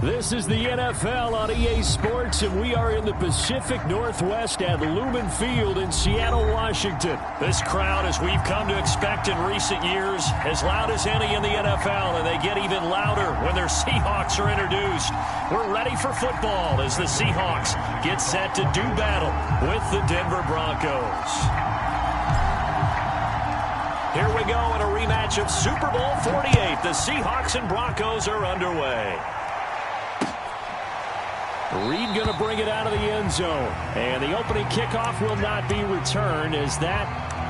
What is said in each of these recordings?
This is the NFL on EA Sports, and we are in the Pacific Northwest at Lumen Field in Seattle, Washington. This crowd, as we've come to expect in recent years, as loud as any in the NFL, and they get even louder when their Seahawks are introduced. We're ready for football as the Seahawks get set to do battle with the Denver Broncos. Here we go in a rematch of Super Bowl 48. The Seahawks and Broncos are underway. Reed going to bring it out of the end zone. And the opening kickoff will not be returned, as that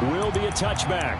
will be a touchback.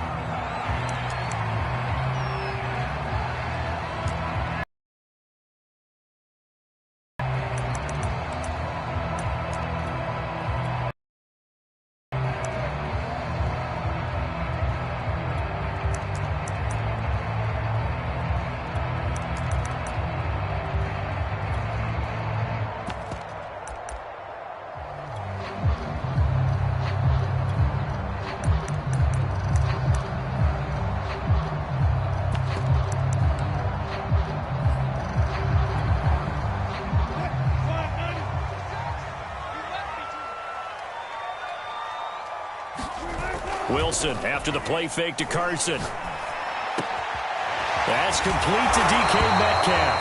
Wilson after the play fake to Carson. That's complete to DK Metcalf.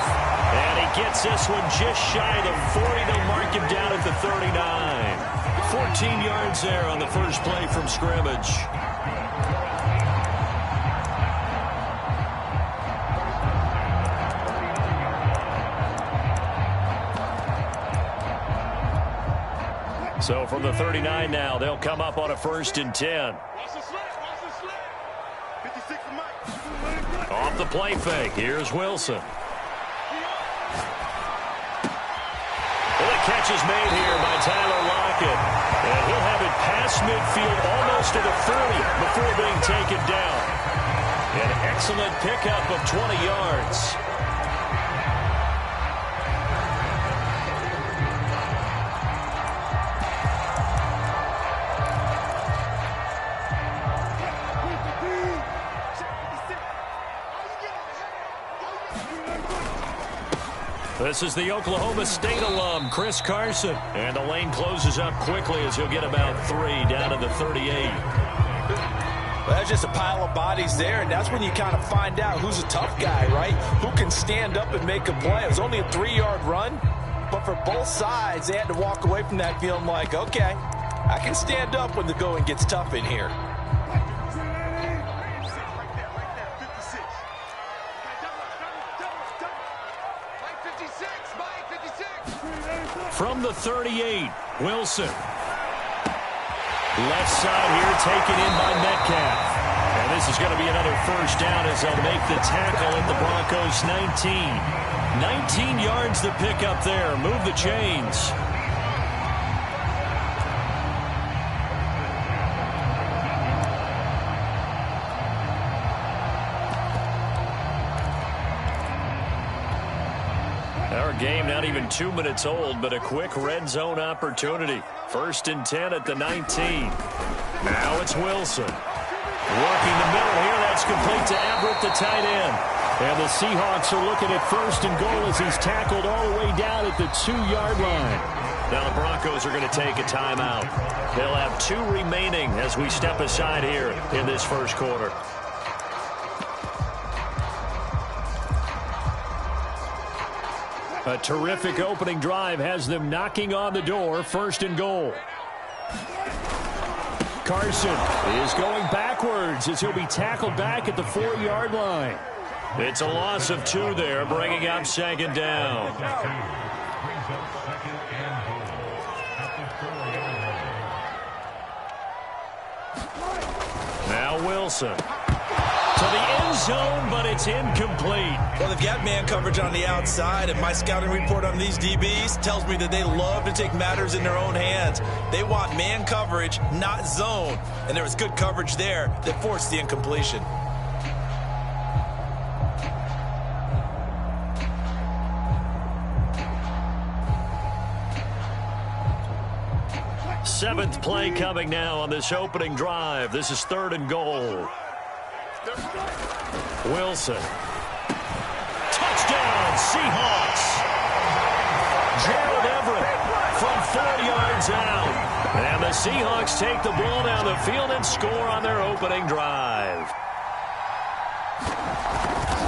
And he gets this one just shy of the 40. They'll mark him down at the 39. 14 yards there on the first play from scrimmage. So from the 39 now, they'll come up on a 1st and 10. Off the play fake, here's Wilson. Well, the catch is made here by Tyler Lockett. And he'll have it past midfield almost to the 30 before being taken down. An excellent pickup of 20 yards. This is the Oklahoma State alum, Chris Carson. And the lane closes up quickly as he'll get about 3 down to the 38. Well, that's just a pile of bodies there, and that's when you kind of find out who's a tough guy, right? Who can stand up and make a play. It was only a 3-yard run, but for both sides, they had to walk away from that feeling like, okay, I can stand up when the going gets tough in here. From the 38, Wilson. Left side here taken in by Metcalf. And this is going to be another 1st down as they'll make the tackle at the Broncos' 19. 19 yards to pick up there. Move the chains. Our game not even 2 minutes old, but a quick red zone opportunity. 1st and 10 at the 19. Now it's Wilson. Working the middle here. That's complete to Everett, the tight end. And the Seahawks are looking at 1st and goal as he's tackled all the way down at the 2-yard line. Now the Broncos are going to take a timeout. They'll have 2 remaining as we step aside here in this 1st quarter. A terrific opening drive has them knocking on the door. 1st and goal. Carson is going backwards as he'll be tackled back at the 4-yard line. It's a loss of 2 there, bringing up 2nd down. Now Wilson. To the end zone, but it's incomplete. Well, they've got man coverage on the outside, and my scouting report on these DBs tells me that they love to take matters in their own hands. They want man coverage, not zone. And there was good coverage there that forced the incompletion. Seventh play coming now on this opening drive. This is 3rd and goal. Wilson. Touchdown, Seahawks. Gerald Everett from 4 yards out. And the Seahawks take the ball down the field and score on their opening drive.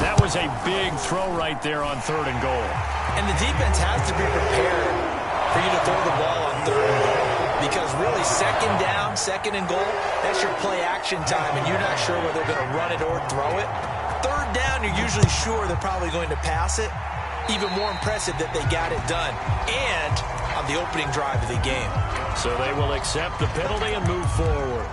That was a big throw right there on 3rd and goal. And the defense has to be prepared for you to throw the ball on 3rd and goal. Because really, 2nd down, 2nd and goal, that's your play action time, and you're not sure whether they're going to run it or throw it. 3rd down, you're usually sure they're probably going to pass it. Even more impressive that they got it done, and on the opening drive of the game. So they will accept the penalty and move forward.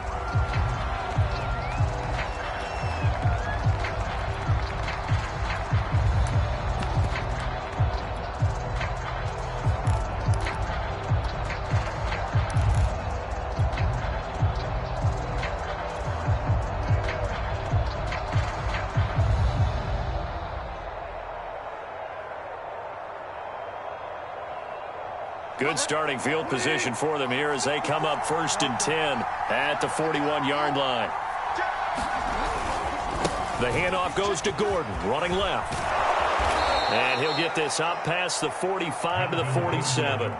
Good starting field position for them here as they come up 1st and 10 at the 41-yard line. The handoff goes to Gordon, running left. And he'll get this up past the 45 to the 47.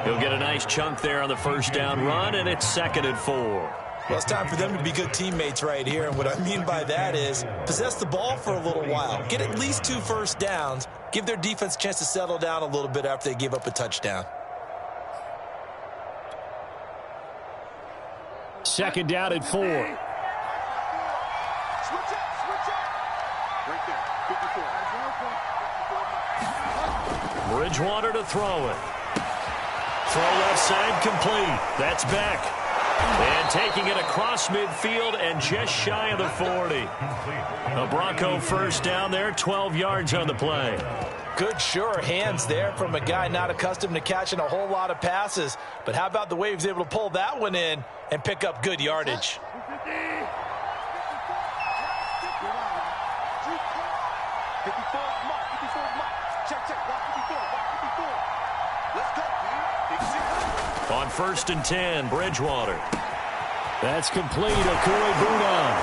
He'll get a nice chunk there on the 1st down run, and it's 2nd and 4. Well, it's time for them to be good teammates right here, and what I mean by that is possess the ball for a little while. Get at least 2 first downs. Give their defense a chance to settle down a little bit after they give up a touchdown. 2nd down and 4. Switch it. Right there, 54. Bridgewater to throw it. Throw left side complete. That's Beck. And taking it across midfield and just shy of the 40. A Bronco 1st down there, 12 yards on the play. Good, sure hands there from a guy not accustomed to catching a whole lot of passes. But how about the way he was able to pull that one in and pick up good yardage? On 1st and 10, Bridgewater. That's complete. Okui Bunan.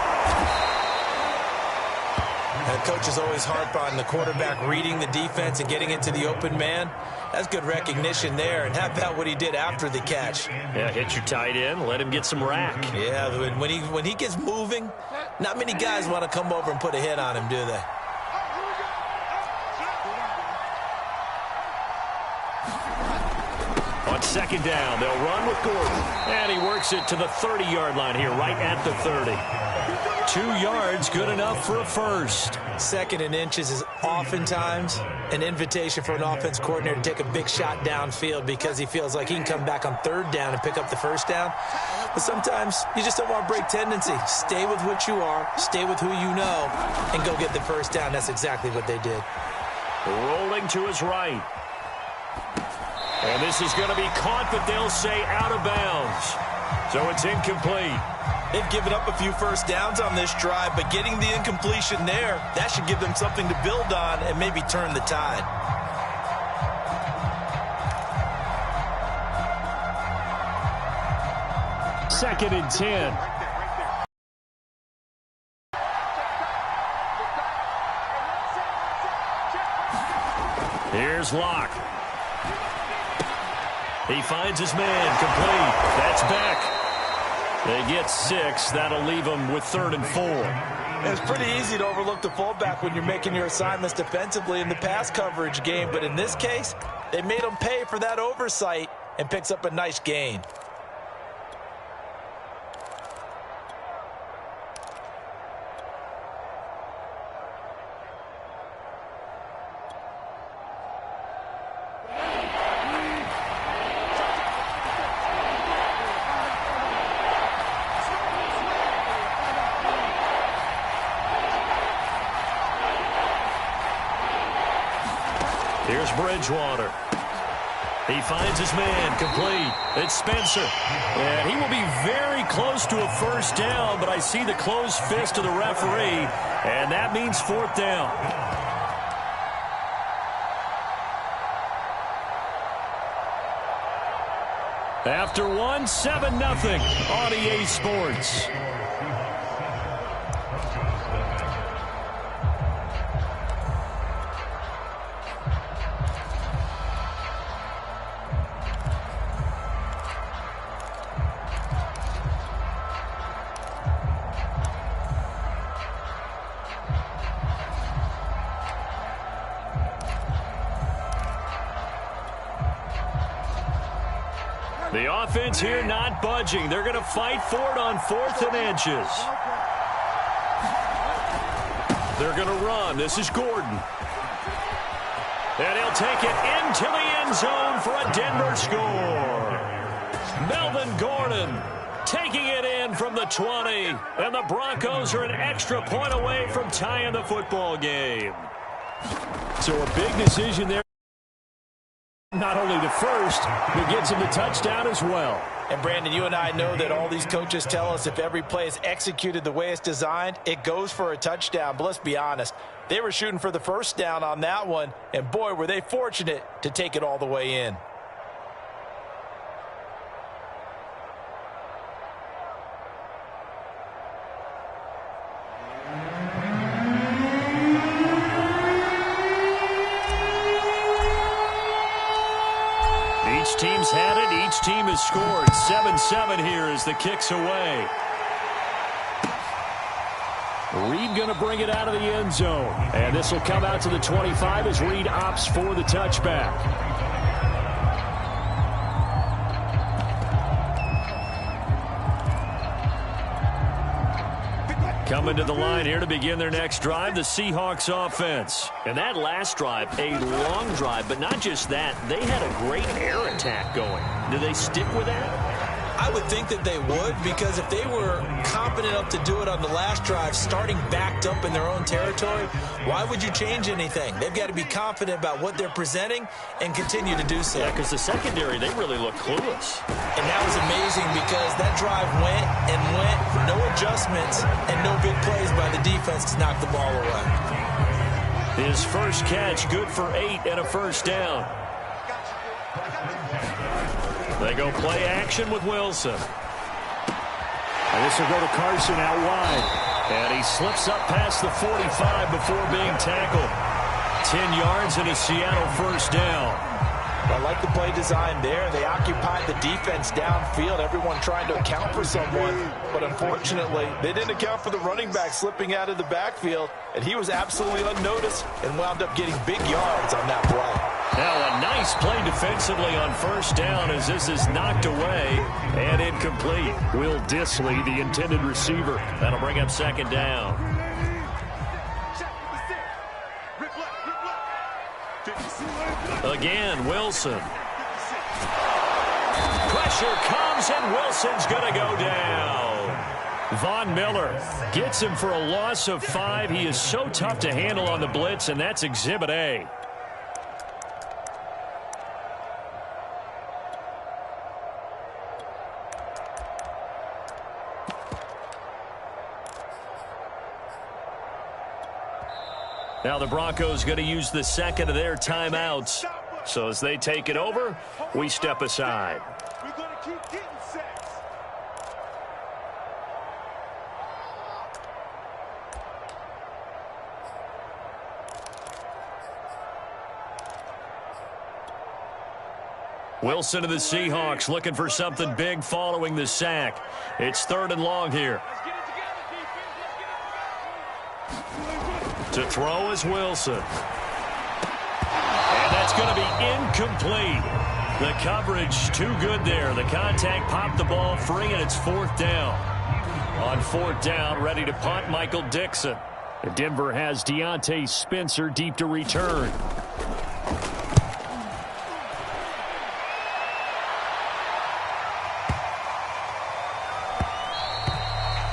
And coaches always harp on the quarterback reading the defense and getting into the open man. That's good recognition there. And how about what he did after the catch? Yeah, hit your tight end, let him get some rack. Yeah, when he gets moving, not many guys want to come over and put a hit on him, do they? On 2nd down, they'll run with Gordon. And he works it to the 30-yard line here, right at the 30. 2 yards, good enough for a first. 2nd and inches is oftentimes an invitation for an offense coordinator to take a big shot downfield because he feels like he can come back on 3rd down and pick up the 1st down. But sometimes you just don't want to break tendency. Stay with what you are, stay with who you know, and go get the 1st down. That's exactly what they did. Rolling to his right. And this is going to be caught, but they'll say out of bounds. So it's incomplete. They've given up a few 1st downs on this drive, but getting the incompletion there, that should give them something to build on and maybe turn the tide. Second and 10. Here's Locke. He finds his man, complete. That's Beck. They get 6. That'll leave them with 3rd and 4. It's pretty easy to overlook the fullback when you're making your assignments defensively in the pass coverage game, but in this case, they made him pay for that oversight and picks up a nice gain. Here's Bridgewater. He finds his man, complete. It's Spencer. And he will be very close to a 1st down, but I see the closed fist of the referee, and that means 4th down. After 1, 7-0 on EA Sports. The offense here not budging. They're going to fight for it on 4th and inches. They're going to run. This is Gordon. And he'll take it into the end zone for a Denver score. Melvin Gordon taking it in from the 20. And the Broncos are an extra point away from tying the football game. So a big decision there. Not only the first, but gets him the touchdown as well. And, Brandon, you and I know that all these coaches tell us if every play is executed the way it's designed, it goes for a touchdown. But let's be honest, they were shooting for the first down on that one, and, boy, were they fortunate to take it all the way in. Each team's had it. Each team has scored. 7-7 here as the kick's away. Reed going to bring it out of the end zone. And this will come out to the 25 as Reed opts for the touchback. Coming to the line here to begin their next drive, the Seahawks offense. And that last drive, a long drive, but not just that. They had a great air attack going. Do they stick with that? I would think that they would, because if they were competent enough to do it on the last drive, starting backed up in their own territory, why would you change anything? They've got to be confident about what they're presenting and continue to do so. Yeah, because the secondary, they really look clueless. And that was amazing because that drive went and went, no adjustments, and no big plays by the defense to knock the ball away. His first catch, good for 8 and a first down. They go play action with Wilson. And this will go to Carson out wide. And he slips up past the 45 before being tackled. 10 yards and a Seattle first down. I like the play design there. They occupied the defense downfield, everyone trying to account for someone. But unfortunately, they didn't account for the running back slipping out of the backfield. And he was absolutely unnoticed and wound up getting big yards on that play. Now a nice play defensively on first down as this is knocked away and incomplete. Will Dissly, the intended receiver. That'll bring up second down. Again, Wilson. Pressure comes and Wilson's going to go down. Von Miller gets him for a loss of 5. He is so tough to handle on the blitz, and that's Exhibit A. Now the Broncos going to use the second of their timeouts. So as they take it over, we step aside. We're going to keep getting sacks. Wilson of the Seahawks looking for something big following the sack. It's 3rd and long here. To throw is Wilson. And that's going to be incomplete. The coverage too good there. The contact popped the ball free, and it's 4th down. On 4th down, ready to punt, Michael Dixon. Denver has Deontay Spencer deep to return.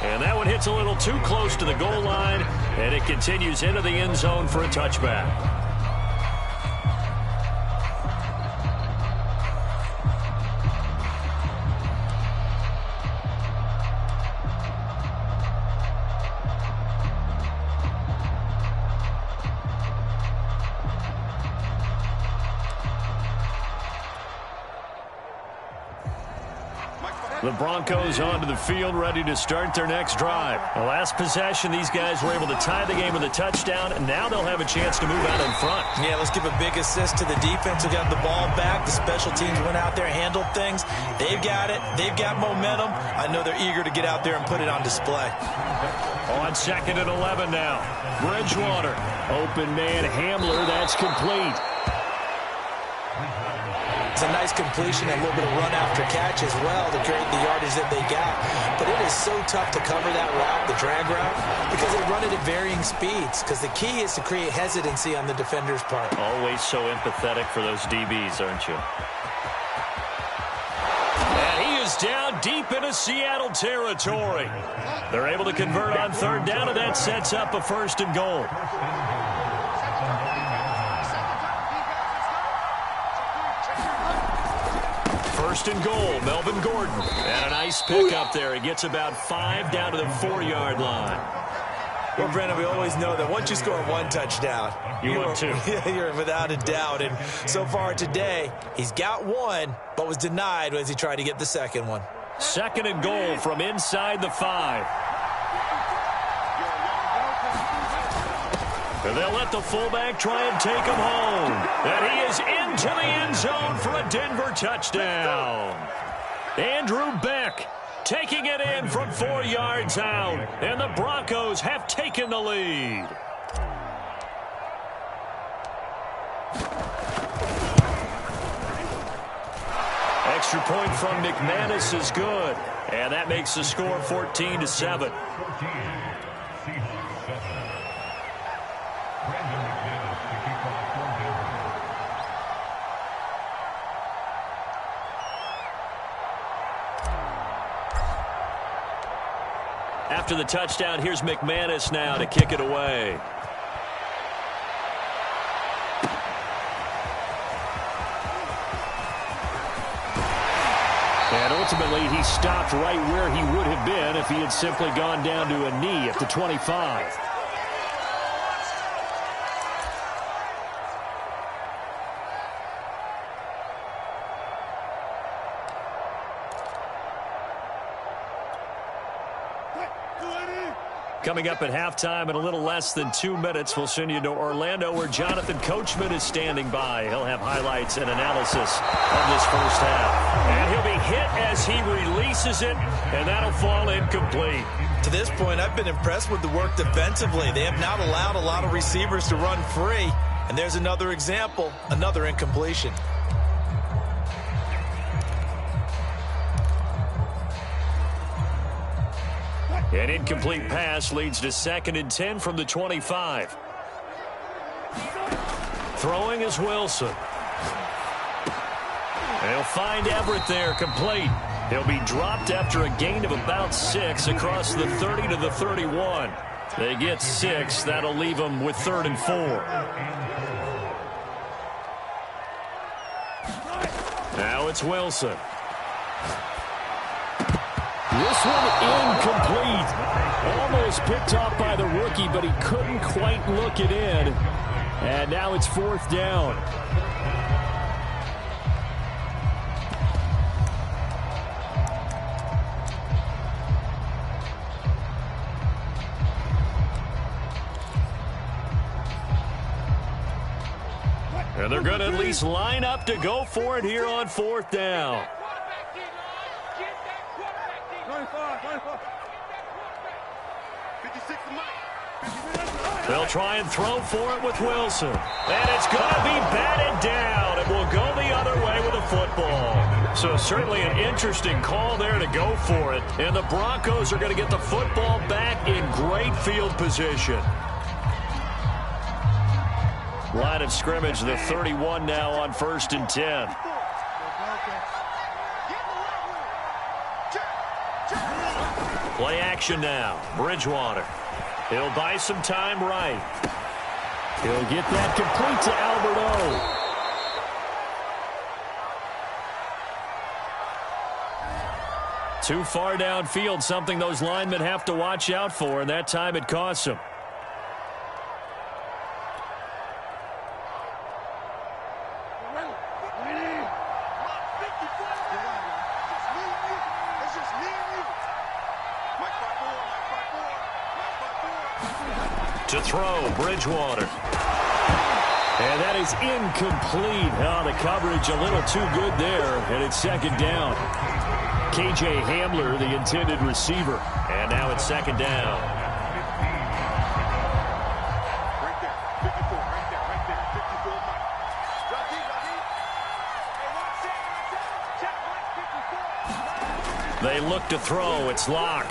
And that one hits a little too close to the goal line, and it continues into the end zone for a touchback. The Broncos onto the field, ready to start their next drive. The last possession, these guys were able to tie the game with a touchdown, and now they'll have a chance to move out in front. Yeah, let's give a big assist to the defense who got the ball back. The special teams went out there, handled things. They've got it. They've got momentum. I know they're eager to get out there and put it on display. On 2nd and 11 now. Bridgewater. Open man Hamler. That's complete. It's a nice completion, a little bit of run after catch as well to create the yardage that they got. But it is so tough to cover that route, the drag route, because they run it at varying speeds. Because the key is to create hesitancy on the defender's part. Always so empathetic for those DBs, aren't you? And he is down deep into Seattle territory. They're able to convert on third down, and that sets up a 1st and goal. First and goal, Melvin Gordon. And a nice pick up there. He gets about 5 down to the 4-yard line. Well, Brandon, we always know that once you score 1 touchdown, you're 2. You're without a doubt. And so far today, he's got 1, but was denied as he tried to get the 2nd one. 2nd and goal from inside the 5. And they'll let the fullback try and take him home. And he is into the end zone for a Denver touchdown. Andrew Beck taking it in from 4 yards out. And the Broncos have taken the lead. Extra point from McManus is good. And that makes the score 14-7. After the touchdown, here's McManus now to kick it away. And ultimately, he stopped right where he would have been if he had simply gone down to a knee at the 25. Coming up at halftime in a little less than 2 minutes, we'll send you to Orlando where Jonathan Coachman is standing by. He'll have highlights and analysis of this first half. And he'll be hit as he releases it, and that'll fall incomplete. To this point, I've been impressed with the work defensively. They have not allowed a lot of receivers to run free. And there's another example, another incompletion. An incomplete pass leads to 2nd and 10 from the 25. Throwing is Wilson. They'll find Everett there, complete. He'll be dropped after a gain of about 6 across the 30 to the 31. They get 6. That'll leave them with 3rd and 4. Now it's Wilson. This one incomplete. Almost picked off by the rookie, but he couldn't quite look it in. And now it's 4th down. And they're going to at least line up to go for it here on 4th down. They'll try and throw for it with Wilson. And it's going to be batted down. It will go the other way with a football. So certainly an interesting call there to go for it. And the Broncos are going to get the football back in great field position. Line of scrimmage, the 31 now on 1st and 10. Play action now. Bridgewater. He'll buy some time right. He'll get that complete to Alberto. Too far downfield, something those linemen have to watch out for, and that time it costs them. To throw, Bridgewater. And that is incomplete. Oh, the coverage a little too good there, and it's 2nd down. K.J. Hamler, the intended receiver. And now it's 2nd down. Right there, 54, right there, 54. Drop deep, drop deep. Hey, watch it. they look to throw. It's Locke.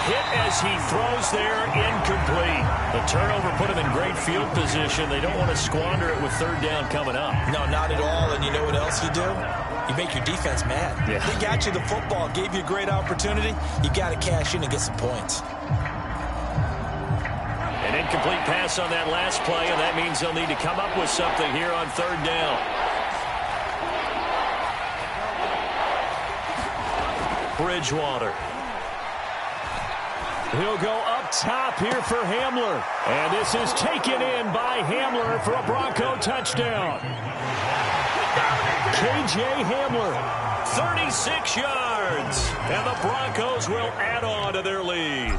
Hit as he throws there, incomplete. The turnover put him in great field position. They don't want to squander it with third down coming up. No, not at all. And you know what else you do? You make your defense mad. Yeah. They got you the football, gave you a great opportunity. You got to cash in and get some points. An incomplete pass on that last play, and that means they'll need to come up with something here on third down. Bridgewater. He'll go up top here for Hamler. And this is taken in by Hamler for a Bronco touchdown. K.J. Hamler, 36 yards. And the Broncos will add on to their lead.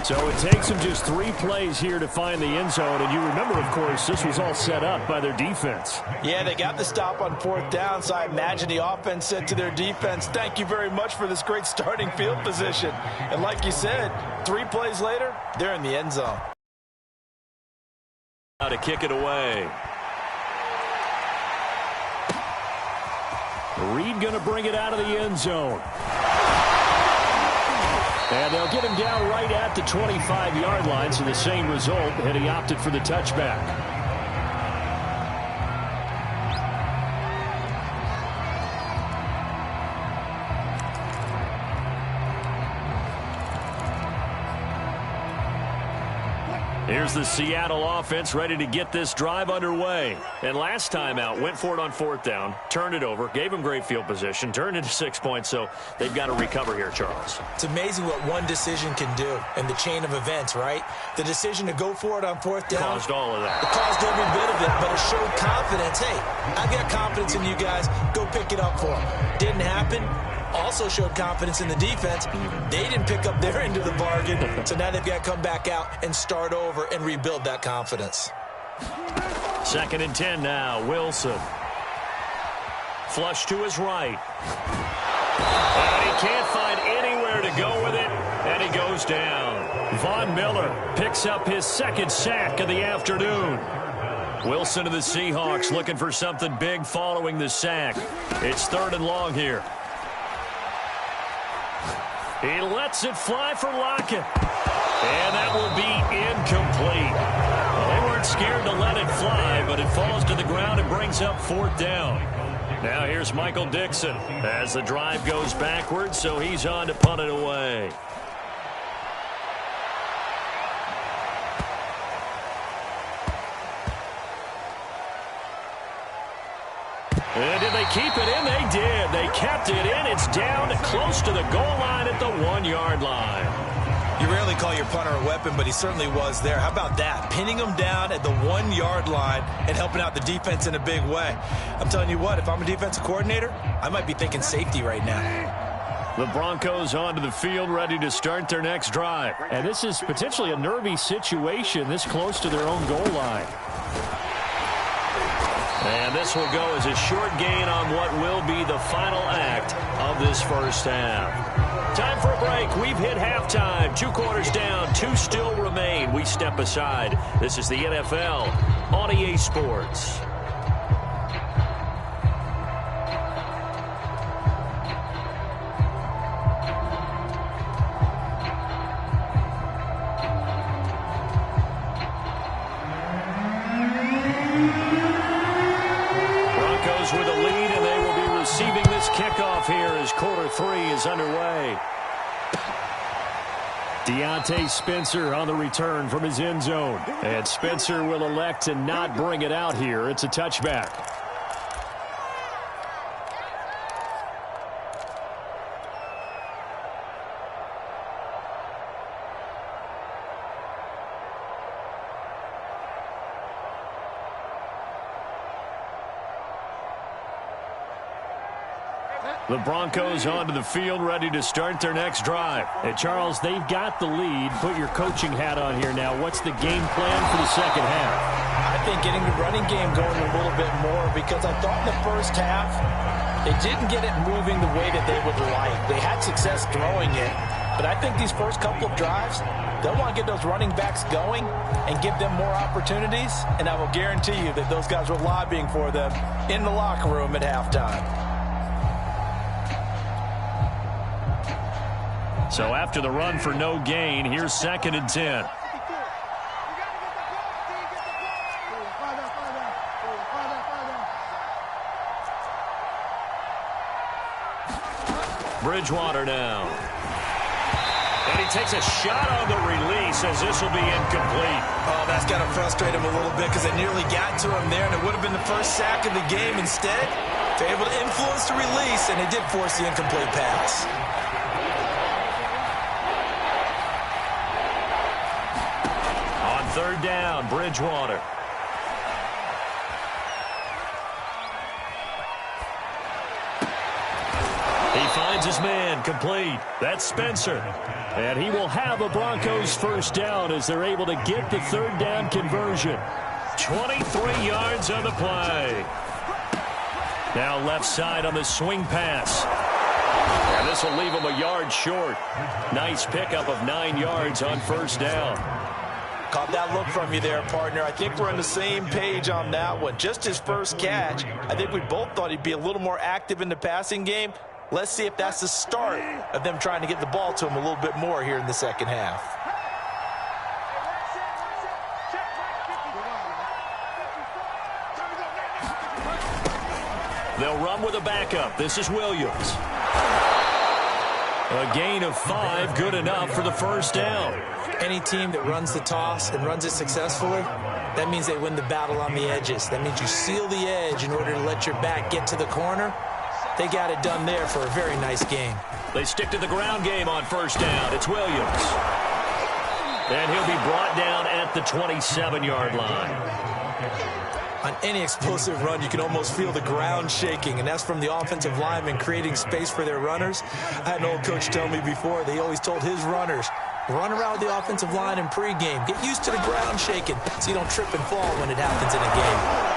So it takes them just 3 plays here to find the end zone. And you remember, of course, this was all set up by their defense. Yeah, they got the stop on fourth down, so I imagine the offense said to their defense, thank you very much for this great starting field position. And like you said, 3 plays later, they're in the end zone. Now to kick it away. Reed going to bring it out of the end zone. And they'll get him down right at the 25-yard line, so the same result, and he opted for the touchback. Here's the Seattle offense ready to get this drive underway. And last time out, went for it on fourth down, turned it over, gave them great field position, turned it to 6 points, so they've got to recover here, Charles. It's amazing what one decision can do in the chain of events, right? The decision to go for it on fourth down. Caused all of that. It caused every bit of it, but it showed confidence. Hey, I got confidence in you guys. Go pick it up for them. Didn't happen. Also showed confidence in the defense. They didn't pick up their end of the bargain, so now they've got to come back out and start over and rebuild that confidence. 2nd and 10 now. Wilson. Flush to his right. And he can't find anywhere to go with it, and he goes down. Von Miller picks up his 2nd sack of the afternoon. Wilson of the Seahawks looking for something big following the sack. It's 3rd and long here. He lets it fly for Lockett. And that will be incomplete. Well, they weren't scared to let it fly, but it falls to the ground and brings up 4th down. Now here's Michael Dixon as the drive goes backwards, so he's on to punt it away. And did they keep it in? They did. They kept it in. It's down close to the goal line at the 1-yard line. You rarely call your punter a weapon, but he certainly was there. How about that? Pinning him down at the 1-yard line and helping out the defense in a big way. I'm telling you what, if I'm a defensive coordinator, I might be thinking safety right now. The Broncos onto the field, ready to start their next drive. And this is potentially a nervy situation this close to their own goal line. And this will go as a short gain on what will be the final act of this first half. Time for a break. We've hit halftime. 2 quarters down, 2 still remain. We step aside. This is the NFL on EA Sports. With a lead, and they will be receiving this kickoff here as quarter 3 is underway. Deontay Spencer on the return from his end zone. And Spencer will elect to not bring it out here. It's a touchback. The Broncos onto the field, ready to start their next drive. And Charles, they've got the lead. Put your coaching hat on here now. What's the game plan for the second half? I think getting the running game going a little bit more, because I thought in the first half they didn't get it moving the way that they would like. They had success throwing it, but I think these first couple of drives, they'll want to get those running backs going and give them more opportunities, and I will guarantee you that those guys were lobbying for them in the locker room at halftime. So after the run for no gain, here's 2nd and 10. Bridgewater now. And he takes a shot on the release as this will be incomplete. Oh, that's got to frustrate him a little bit because they nearly got to him there, and it would have been the first sack of the game. Instead, they're able to influence the release, and they did force the incomplete pass. On 3rd down, Bridgewater. He finds his man, complete. That's Spencer. And he will have a Broncos 1st down as they're able to get the 3rd down conversion. 23 yards on the play. Now left side on the swing pass. And this will leave him a yard short. Nice pickup of 9 yards on 1st down. Caught that look from you there, partner. I think we're on the same page on that one. Just his first catch. I think we both thought he'd be a little more active in the passing game. Let's see if that's the start of them trying to get the ball to him a little bit more here in the second half. They'll run with a backup. This is Williams. A gain of 5, good enough for the 1st down. Any team that runs the toss and runs it successfully, that means they win the battle on the edges. That means you seal the edge in order to let your back get to the corner. They got it done there for a very nice game. They stick to the ground game on 1st down. It's Williams. And he'll be brought down at the 27-yard line. On any explosive run, you can almost feel the ground shaking, and that's from the offensive linemen creating space for their runners. I had an old coach tell me before, they always told his runners, run around the offensive line in pregame. Get used to the ground shaking so you don't trip and fall when it happens in a game.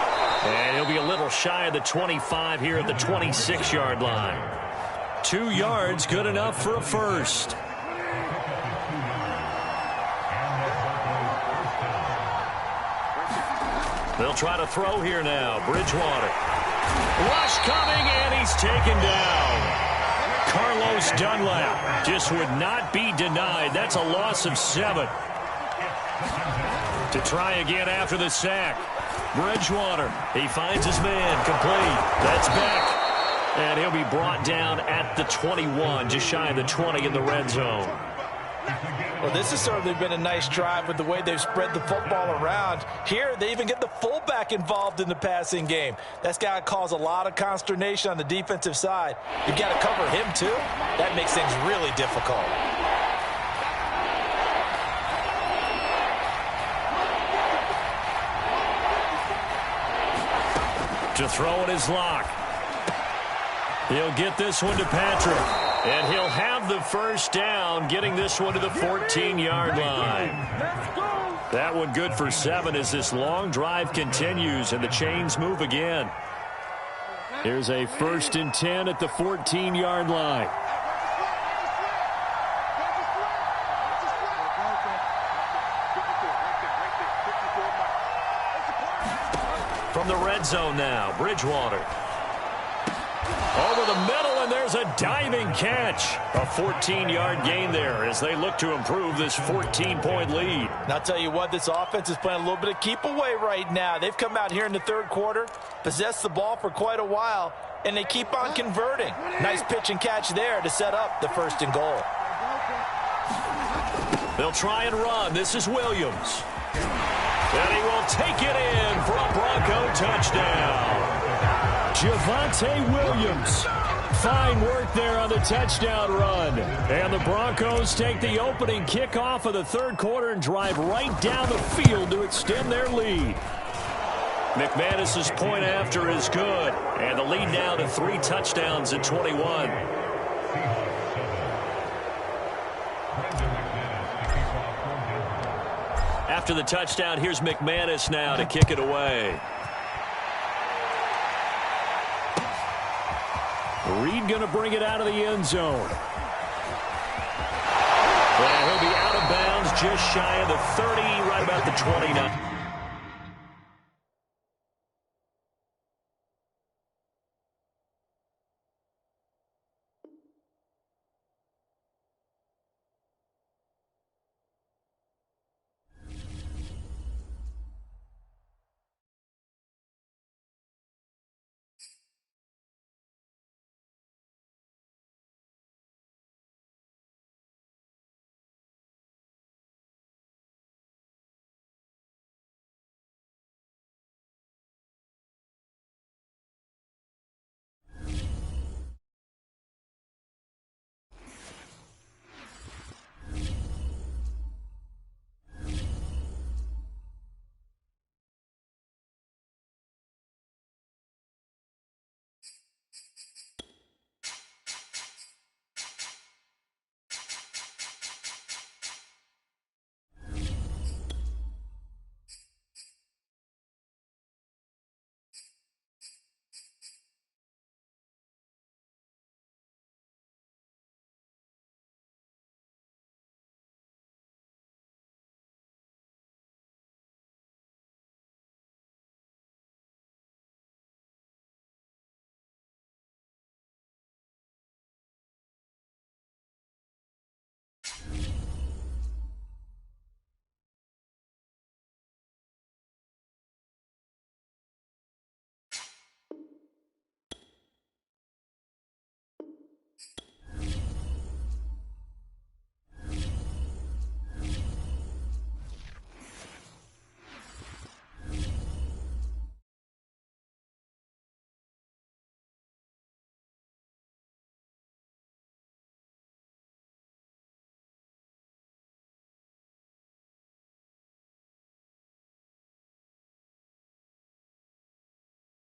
And he'll be a little shy of the 25 here at the 26-yard line. 2 yards, good enough for a first. They'll try to throw here now. Bridgewater. Rush coming, and he's taken down. Carlos Dunlap just would not be denied. That's a loss of 7. To try again after the sack. Bridgewater, he finds his man, complete. That's Beck. And he'll be brought down at the 21, just shy of the 20 in the red zone. Well, this has certainly been a nice drive with the way they've spread the football around. Here, they even get the fullback involved in the passing game. That's got to cause a lot of consternation on the defensive side. You've got to cover him, too. That makes things really difficult. To throw in his lock. He'll get this one to Patrick. And he'll have the 1st down, getting this one to the 14-yard line. That one good for 7 as this long drive continues and the chains move again. Here's a 1st and 10 at the 14-yard line. From the red zone now, Bridgewater. Over the middle, and there's a diving catch. A 14-yard gain there as they look to improve this 14-point lead. And I'll tell you what, this offense is playing a little bit of keep away right now. They've come out here in the 3rd quarter, possessed the ball for quite a while, and they keep on converting. Nice pitch and catch there to set up the 1st and goal. They'll try and run. This is Williams. And he will take it in for a Bronco touchdown. Javonte Williams. Fine work there on the touchdown run. And the Broncos take the opening kickoff of the 3rd quarter and drive right down the field to extend their lead. McManus's point after is good. And the lead now to 3 touchdowns at 21. After the touchdown, here's McManus now to kick it away. Reed going to bring it out of the end zone. And he'll be out of bounds just shy of the 30, right about the 29.